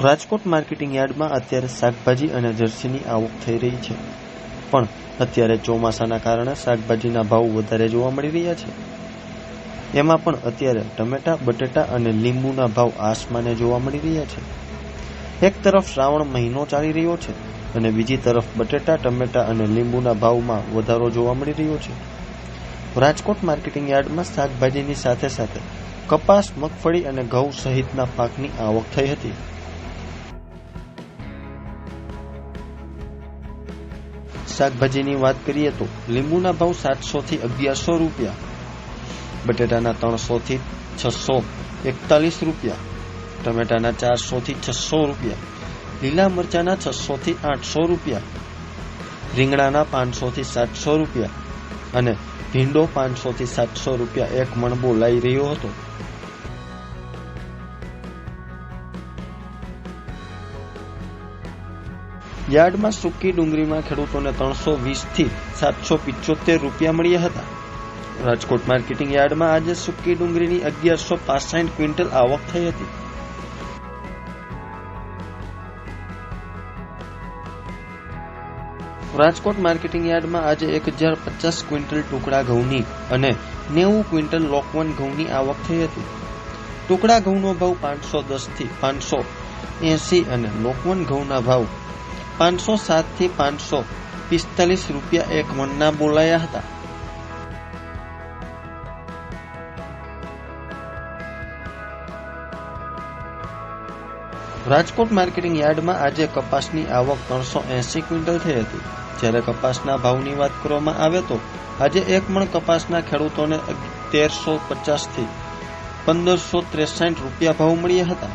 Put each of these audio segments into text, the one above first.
Rajkot marketing યાર્ડમાં અત્યારે શાકભાજી અને જર્સીની આવક થઈ રહી છે, પણ અત્યારે ચોમાસાના કારણે શાકભાજીના ભાવ વધારે જોવા મળી રહ્યા છે. એમાં પણ અત્યારે ટમેટા, બટેટા અને લીંબુના ભાવ આસમાને જોવા મળી રહ્યા છે. એક તરફ શ્રાવણ મહિનો ચાલી રહ્યો છે અને બીજી તરફ બટેટા, ટમેટા અને લીંબુના ભાવમાં વધારો જોવા મળી રહ્યો છે. રાજકોટ માર્કેટિંગ યાર્ડમાં શાકભાજીની સાથે સાથે કપાસ, મગફળી અને ઘઉં સહિતના પાકની આવક થઈ હતી. શાકભાજીની વાત કરીએ તો લીંબુના ભાવ 700 થી 1100 રૂપિયા, બટેટાના 300 થી 641 રૂપિયા, ટમેટાના 400 થી 600 રૂપિયા, લીલા મરચાના 600 થી 800 રૂપિયા, રીંગણાના 500 થી 700 રૂપિયા અને ભીંડો 500 થી 700 રૂપિયા એક મણ બોલાઈ રહ્યો હતો. યાર્ડમાં સૂકી ડુંગળીમાં ખેડૂતોને 320 થી 775 રૂપિયા મળ્યા હતા. રાજકોટ માર્કેટિંગ યાર્ડમાં આજે સૂકી ડુંગળીની 1165 ક્વિન્ટલ આવક થઈ હતી. રાજકોટ માર્કેટિંગ યાર્ડમાં આજે 1050 ક્વિન્ટલ ટુકડા ઘઉંની અને 90 ક્વિન્ટલ લોકવન ઘઉંની આવક થઈ હતી. ટુકડા ઘઉંનો ભાવ 510 થી 580 અને લોકવન ઘઉંના ભાવ 507 થી 545 રૂપિયા એક મણના બોલાયા હતા. રાજકોટ માર્કેટિંગ યાર્ડમાં આજે કપાસની આવક 380 ક્વિન્ટલ થઈ હતી. જ્યારે કપાસના ભાવની વાત કરવામાં આવે તો આજે એક મણ કપાસના ખેડૂતોને 1350 થી 1563 રૂપિયા ભાવ મળ્યા હતા.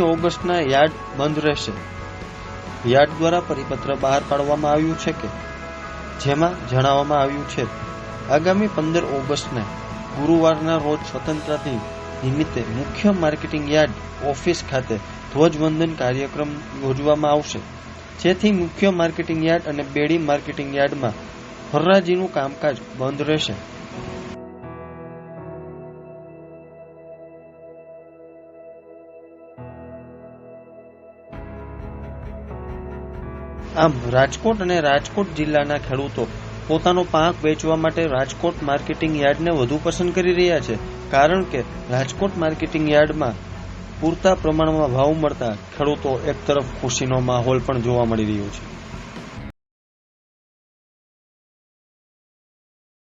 ઓગસ્ટના યાર્ડ બંધ રહેશે. યાર્ડ દ્વારા પરિપત્ર બહાર પાડવામાં આવ્યું છે કે જેમાં જણાવવામાં આવ્યું છે આગામી 15 ઓગસ્ટને ગુરુવારના રોજ સ્વતંત્રતા દિન નિમિત્તે મુખ્ય માર્કેટિંગ યાર્ડ ઓફિસ ખાતે ધ્વજવંદન કાર્યક્રમ યોજવામાં આવશે, જેથી મુખ્ય માર્કેટિંગ યાર્ડ અને બેડી માર્કેટિંગ યાર્ડમાં હરાજીનું કામકાજ બંધ રહેશે. આમ રાજકોટ અને રાજકોટ જિલ્લાના ખેડૂતો પોતાનો પાક વેચવા માટે રાજકોટ માર્કેટિંગ યાર્ડને વધુ પસંદ કરી રહ્યા છે, કારણ કે રાજકોટ માર્કેટિંગ યાર્ડમાં પૂરતા પ્રમાણમાં ભાવ મળતા ખેડૂતો એક તરફ ખુશીનો માહોલ પણ જોવા મળી રહ્યો છે.